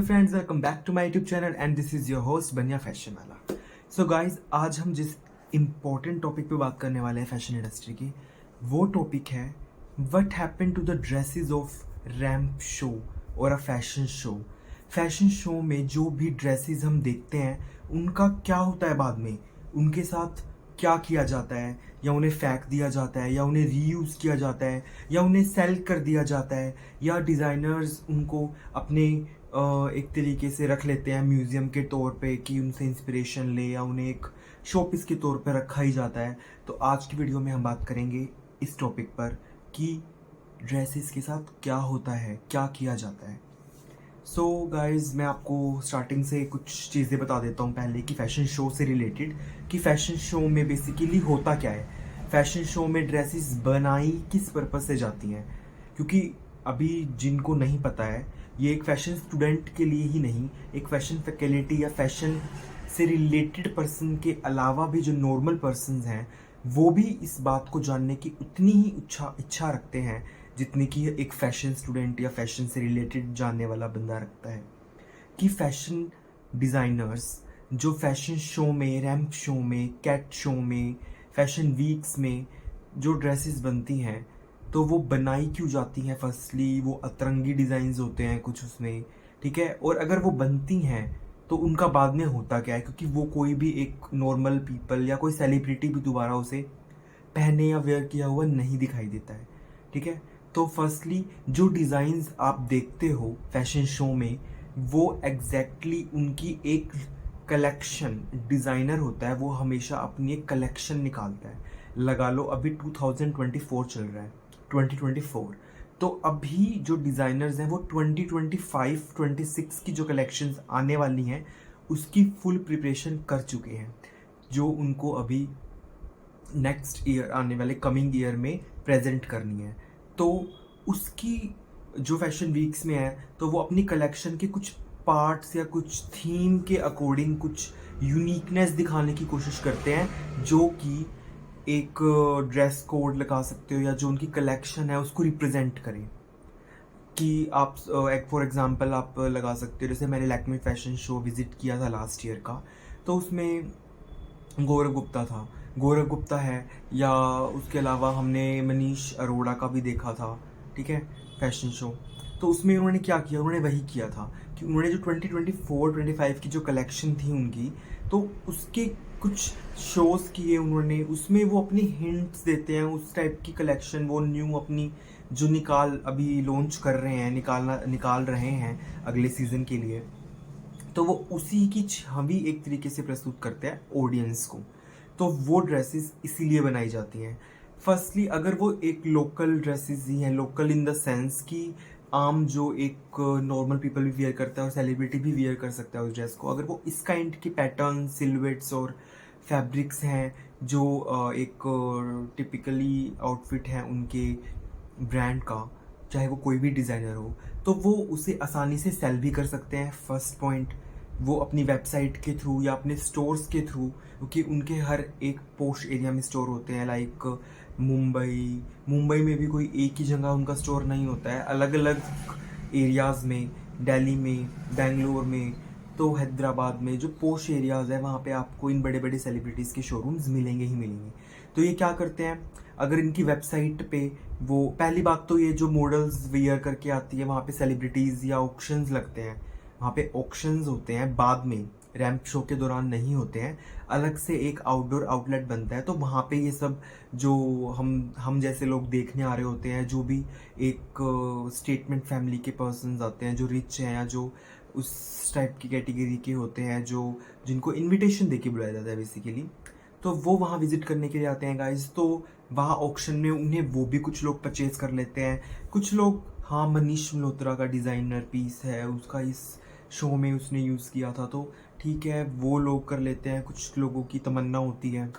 Hello friends, welcome back to my YouTube channel and this is your host Baniya fashion वाला। So guys, आज हम जिस important topic पे बात करने वाले हैं फैशन इंडस्ट्री की, वो टॉपिक है what happened to the dresses of ramp show और a fashion show. Fashion show में जो भी ड्रेसेस हम देखते हैं उनका क्या होता है बाद में, उनके साथ क्या किया जाता है, या उन्हें फेंक दिया जाता है, या उन्हें रीयूज़ किया जाता है, या उन्हें सेल कर दिया जाता है, या डिज़ाइनर्स उनको अपने एक तरीके से रख लेते हैं म्यूज़ियम के तौर पे कि उनसे इंस्पिरेशन ले, या उन्हें एक शोपीस के तौर पे रखा ही जाता है। तो आज की वीडियो में हम बात करेंगे इस टॉपिक पर कि ड्रेसेस के साथ क्या होता है, क्या किया जाता है। सो गाइज, मैं आपको स्टार्टिंग से कुछ चीज़ें बता देता हूँ पहले कि फ़ैशन शो से रिलेटेड, कि फ़ैशन शो में बेसिकली होता क्या है। फ़ैशन शो में ड्रेसेस बनाई किस पर्पज़ से जाती हैं, क्योंकि अभी जिनको नहीं पता है, ये एक फ़ैशन स्टूडेंट के लिए ही नहीं, एक फ़ैशन फैकल्टी या फ़ैशन से रिलेटेड पर्सन के अलावा भी जो नॉर्मल पर्सन्स हैं वो भी इस बात को जानने की उतनी ही इच्छा रखते हैं जितनी कि एक फ़ैशन स्टूडेंट या फ़ैशन से रिलेटेड जानने वाला बंदा रखता है। कि फ़ैशन डिज़ाइनर्स जो फ़ैशन शो में, रैंप शो में, कैट शो में, फ़ैशन वीक्स में जो ड्रेसेस बनती हैं, तो वो बनाई क्यों जाती हैं। फर्स्टली वो अतरंगी डिज़ाइंस होते हैं कुछ उसमें, ठीक है। और अगर वो बनती हैं तो उनका बाद में होता क्या है, क्योंकि वो कोई भी एक नॉर्मल पीपल या कोई सेलिब्रिटी भी दोबारा उसे पहने या वेयर किया हुआ नहीं दिखाई देता है, ठीक है। तो फर्स्टली जो डिज़ाइंस आप देखते हो फैशन शो में, वो एग्जैक्टली उनकी एक कलेक्शन, डिज़ाइनर होता है वो हमेशा अपनी एक कलेक्शन निकालता है। लगा लो अभी 2024 चल रहा है, 2024, तो अभी जो डिज़ाइनर्स हैं वो 2025-26 की जो कलेक्शंस आने वाली हैं उसकी फुल प्रिपरेशन कर चुके हैं, जो उनको अभी नेक्स्ट ईयर आने वाले कमिंग ईयर में प्रेजेंट करनी है। तो उसकी जो फैशन वीक्स में है तो वो अपनी कलेक्शन के कुछ पार्ट्स या कुछ थीम के अकॉर्डिंग कुछ यूनिकनेस दिखाने की कोशिश करते हैं, जो कि एक ड्रेस कोड लगा सकते हो या जो उनकी कलेक्शन है उसको रिप्रेजेंट करें। कि आप एक फॉर एग्जांपल आप लगा सकते हो, जैसे मैंने लैक्मे फैशन शो विज़िट किया था लास्ट ईयर का, तो उसमें गौरव गुप्ता था, गौरव गुप्ता है, या उसके अलावा हमने मनीष अरोड़ा का भी देखा था, ठीक है, फैशन शो। तो उसमें उन्होंने क्या किया, उन्होंने वही किया था कि उन्होंने जो 2024-25 की जो कलेक्शन थी उनकी, तो उसके कुछ शोज़ किए उन्होंने, उसमें वो अपनी हिंट्स देते हैं उस टाइप की कलेक्शन वो न्यू अपनी जो अभी लॉन्च कर रहे हैं, निकाल रहे हैं अगले सीज़न के लिए। तो वो उसी की छवि एक तरीके से प्रस्तुत करते हैं ऑडियंस को। तो वो ड्रेसेस इसीलिए बनाई जाती हैं। फर्स्टली अगर वो एक लोकल ड्रेसेस ही हैं, लोकल इन द सेंस कि आम जो एक नॉर्मल पीपल भी वियर करता है और सेलिब्रिटी भी वियर कर सकता है उस ड्रेस को, अगर वो इस काइंड के पैटर्न, सिलवेट्स और फैब्रिक्स हैं जो एक टिपिकली आउटफिट है उनके ब्रांड का, चाहे वो कोई भी डिज़ाइनर हो, तो वो उसे आसानी से सेल भी कर सकते हैं। फर्स्ट पॉइंट, वो अपनी वेबसाइट के थ्रू या अपने स्टोर्स के थ्रू, क्योंकि उनके हर एक पोश एरिया में स्टोर होते हैं। लाइक मुंबई में भी कोई एक ही जगह उनका स्टोर नहीं होता है, अलग अलग एरियाज़ में, दिल्ली में, बेंगलोर में, तो हैदराबाद में जो पोश एरियाज़ है वहाँ पे आपको इन बड़े बड़े सेलिब्रिटीज़ के शोरूम्स मिलेंगे ही मिलेंगे। तो ये क्या करते हैं, अगर इनकी वेबसाइट पे वो, पहली बात तो ये जो मॉडल्स वियर करके आती है वहाँ पे सेलिब्रिटीज़ या ऑक्शंस लगते हैं, वहाँ पे ऑक्शंस होते हैं बाद में, रैंप शो के दौरान नहीं होते हैं। अलग से एक आउटडोर आउटलेट बनता है, तो वहाँ पे ये सब जो हम जैसे लोग देखने आ रहे होते हैं, जो भी एक स्टेटमेंट फैमिली के पर्सन्स आते हैं जो रिच हैं या जो उस टाइप की कैटेगरी के होते हैं, जो जिनको इनविटेशन देके बुलाया जाता है बेसिकली, तो वो वहाँ विजिट करने के लिए आते हैं गाइज। तो वहाँ ऑक्शन में उन्हें वो भी कुछ लोग परचेज कर लेते हैं, कुछ लोग, हाँ, मनीष मल्होत्रा का डिज़ाइनर पीस है, उसका इस शो में उसने यूज़ किया था, तो ठीक है वो लोग कर लेते हैं, कुछ लोगों की तमन्ना होती है।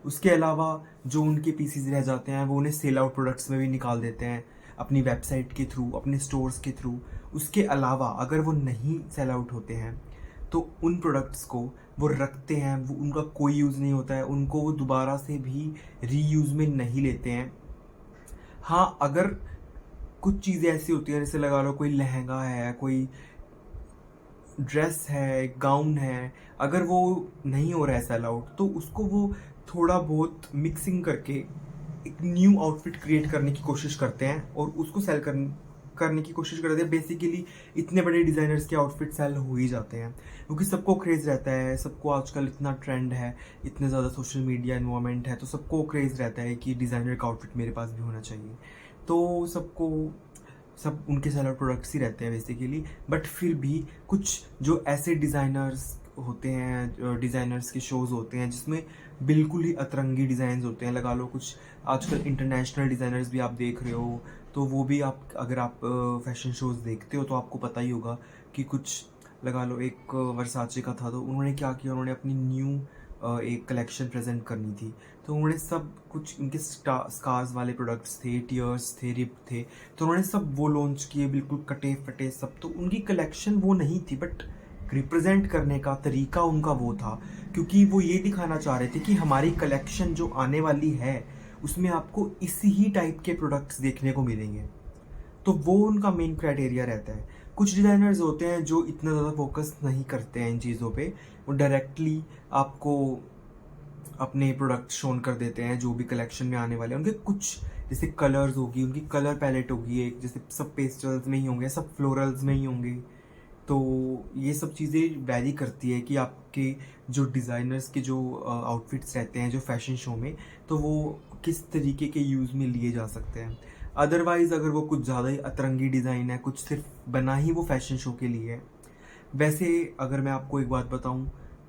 उसके अलावा जो उनके पीसीज रह जाते हैं वो उन्हें सेल आउट प्रोडक्ट्स में भी निकाल देते हैं अपनी वेबसाइट के थ्रू, अपने स्टोर्स के थ्रू। उसके अलावा अगर वो नहीं सेल आउट होते हैं तो उन प्रोडक्ट्स को वो रखते हैं, वो उनका कोई यूज़ नहीं होता है, उनको वो दोबारा से भी रीयूज़ में नहीं लेते हैं। हाँ, अगर कुछ चीज़ें ऐसी होती हैं, जैसे लगा लो कोई लहंगा है, कोई ड्रेस है, गाउन है, अगर वो नहीं हो रहा है सेल आउट, तो उसको वो थोड़ा बहुत मिक्सिंग करके एक न्यू आउटफिट क्रिएट करने की कोशिश करते हैं और उसको सेल करने की कोशिश करते हैं। बेसिकली इतने बड़े डिज़ाइनर्स के आउटफिट सेल हो ही जाते हैं, क्योंकि सबको क्रेज़ रहता है, सबको आजकल इतना ट्रेंड है, इतने ज़्यादा सोशल मीडिया इन्वॉल्वमेंट है, तो सबको क्रेज़ रहता है कि डिज़ाइनर का आउटफिट मेरे पास भी होना चाहिए। तो सब उनके सेलर प्रोडक्ट्स ही रहते हैं बेसिकली। बट फिर भी कुछ जो ऐसे डिज़ाइनर्स होते हैं, डिज़ाइनर्स के शोज़ होते हैं जिसमें बिल्कुल ही अतरंगी डिज़ाइंस होते हैं, लगा लो कुछ आजकल इंटरनेशनल डिज़ाइनर्स भी आप देख रहे हो, तो वो भी आप अगर आप फैशन शोज़ देखते हो तो आपको पता ही होगा कि कुछ लगा लो एक वर्साचे का था, तो उन्होंने क्या किया, उन्होंने अपनी न्यू एक कलेक्शन प्रेजेंट करनी थी, तो उन्होंने सब कुछ उनके स्कार्स वाले प्रोडक्ट्स थे, टीयर्स थे, रिप थे, तो उन्होंने सब वो लॉन्च किए बिल्कुल कटे फटे सब। तो उनकी कलेक्शन वो नहीं थी, बट रिप्रेजेंट करने का तरीका उनका वो था, क्योंकि वो ये दिखाना चाह रहे थे कि हमारी कलेक्शन जो आने वाली है उसमें आपको इसी ही टाइप के प्रोडक्ट्स देखने को मिलेंगे। तो वो उनका मेन क्राइटेरिया रहता है। कुछ डिज़ाइनर्स होते हैं जो इतना ज़्यादा फोकस नहीं करते हैं इन चीज़ों पे, वो डायरेक्टली आपको अपने प्रोडक्ट शोन कर देते हैं जो भी कलेक्शन में आने वाले हैं। उनके कुछ जैसे कलर्स होगी, उनकी कलर पैलेट होगी एक, जैसे सब पेस्टल्स में ही होंगे, सब फ्लोरल्स में ही होंगे। तो ये सब चीज़ें वैरी करती है कि आपके जो डिज़ाइनर्स के जो आउटफिट्स रहते हैं जो फैशन शो में, तो वो किस तरीके के यूज़ में लिए जा सकते हैं। अदरवाइज़ अगर वो कुछ ज़्यादा ही अतरंगी डिज़ाइन है, कुछ सिर्फ बना ही वो फैशन शो के लिए है। वैसे अगर मैं आपको एक बात बताऊं,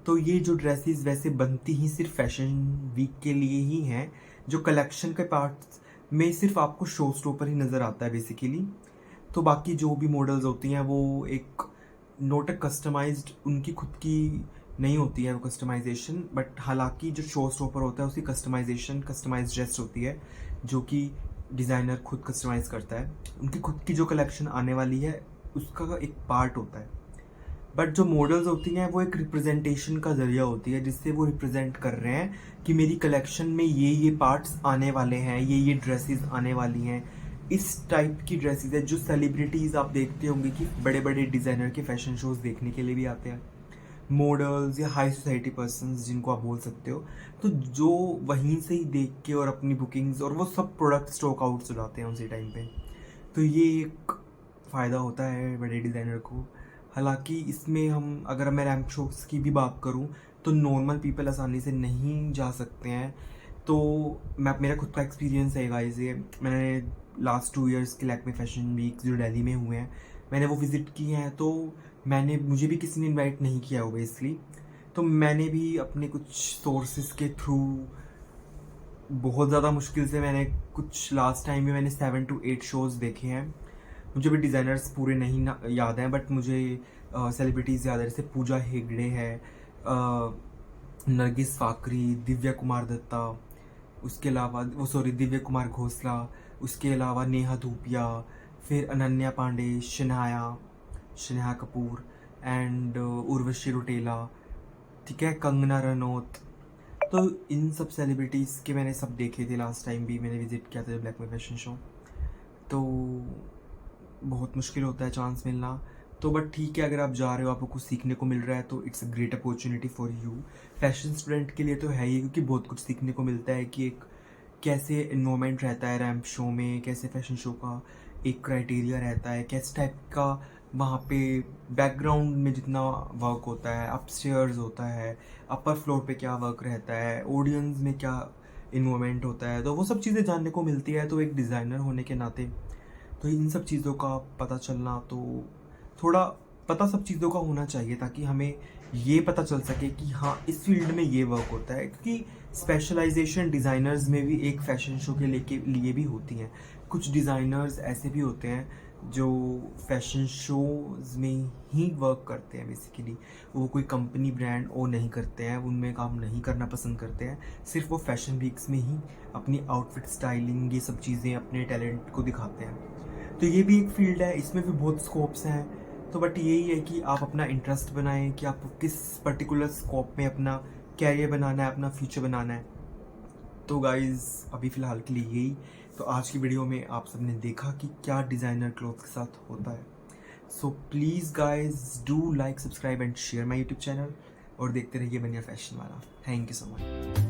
तो ये जो ड्रेसेस वैसे बनती ही सिर्फ फैशन वीक के लिए ही हैं, जो कलेक्शन के पार्ट्स में सिर्फ आपको शो स्टॉपर ही नज़र आता है बेसिकली। तो बाकी जो भी मॉडल्स होती हैं वो एक नोट कस्टमाइज्ड, उनकी खुद की नहीं होती है वो कस्टमाइजेशन, बट हालांकि जो शो स्टॉपर होता है उसकी कस्टमाइजेशन कस्टमाइज ड्रेस होती है, जो कि डिज़ाइनर खुद कस्टमाइज करता है। उनकी खुद की जो कलेक्शन आने वाली है उसका एक पार्ट होता है। बट जो मॉडल्स होती हैं वो एक रिप्रेजेंटेशन का जरिया होती है, जिससे वो रिप्रेजेंट कर रहे हैं कि मेरी कलेक्शन में ये पार्ट्स आने वाले हैं, ये ड्रेसेस आने वाली हैं। इस टाइप की ड्रेसेस है जो सेलिब्रिटीज़ आप देखते होंगे कि बड़े बड़े डिज़ाइनर के फैशन शोज देखने के लिए भी आते हैं, मॉडल्स या हाई सोसाइटी पर्सन्स जिनको आप बोल सकते हो, तो जो वहीं से ही देख के और अपनी बुकिंग्स और वो सब प्रोडक्ट स्टॉक आउट हो जाते हैं उसी टाइम पे। तो ये एक फ़ायदा होता है बड़े डिज़ाइनर को। हालांकि इसमें हम अगर मैं रैंप शोज की भी बात करूं, तो नॉर्मल पीपल आसानी से नहीं जा सकते हैं। तो मेरा खुद का एक्सपीरियंस है गाइस, ये मैंने लास्ट 2 इयर्स के लैक्मे फैशन वीक जो दिल्ली में हुए हैं मैंने वो विज़िट किए हैं। तो मुझे भी किसी ने इनवाइट नहीं किया होगा इसलिए, तो मैंने भी अपने कुछ सोर्सेज के थ्रू बहुत ज़्यादा मुश्किल से मैंने कुछ लास्ट टाइम में मैंने 7 to 8 शोज़ देखे हैं। मुझे भी डिज़ाइनर्स पूरे नहीं याद हैं, बट मुझे सेलिब्रिटीज़ याद है, जैसे पूजा हेगड़े है, नरगिस फाकरी, दिव्या कुमार दत्ता, उसके अलावा दिव्या कुमार घोसला, उसके अलावा नेहा धूपिया, फिर अनन्या पांडे, शनाया कपूर एंड उर्वशी रुटेला, ठीक है, कंगना रनौत। तो इन सब सेलिब्रिटीज़ के मैंने सब देखे थे, लास्ट टाइम भी मैंने विजिट किया था ब्लैक में फैशन शो। तो बहुत मुश्किल होता है चांस मिलना, तो बट ठीक है, अगर आप जा रहे हो, आपको कुछ सीखने को मिल रहा है, तो it's a great opportunity for you. Fashion student के लिए तो है ही, क्योंकि बहुत कुछ सीखने को मिलता है कि एक कैसे इन्वॉल्वमेंट रहता है रैंप शो में, कैसे फैशन शो का एक क्राइटेरिया रहता है, कैसे टाइप का वहाँ पे बैकग्राउंड में जितना वर्क होता है, अपस्टेयर्स होता है, अपर फ्लोर पे क्या वर्क रहता है, ऑडियंस में क्या इन्वॉल्वमेंट होता है, तो वो सब चीज़ें जानने को मिलती है। तो एक डिज़ाइनर होने के नाते तो इन सब चीज़ों का पता चलना, तो थोड़ा पता सब चीज़ों का होना चाहिए, ताकि हमें ये पता चल सके कि हाँ इस फील्ड में ये वर्क होता है, क्योंकि स्पेशलाइजेशन डिज़ाइनर्स में भी एक फ़ैशन शो के लिए भी होती हैं। कुछ डिज़ाइनर्स ऐसे भी होते हैं जो फैशन शोज़ में ही वर्क करते हैं बेसिकली, वो कोई कंपनी ब्रांड ओन नहीं करते हैं, उनमें काम नहीं करना पसंद करते हैं, सिर्फ वो फैशन वीक्स में ही अपनी आउटफिट स्टाइलिंग ये सब चीज़ें अपने टैलेंट को दिखाते हैं। तो ये भी एक फील्ड है, इसमें भी बहुत स्कोप्स हैं। तो बट यही है कि आप अपना इंटरेस्ट बनाएं कि आपको किस पर्टिकुलर स्कोप में अपना कैरियर बनाना है, अपना फ्यूचर बनाना है। तो गाइज़ अभी फ़िलहाल के लिए यही। तो आज की वीडियो में आप सबने देखा कि क्या डिज़ाइनर क्लॉथ के साथ होता है। So please guys do like, subscribe and share my YouTube channel और देखते रहिए बनिया फैशन वाला। Thank you so much.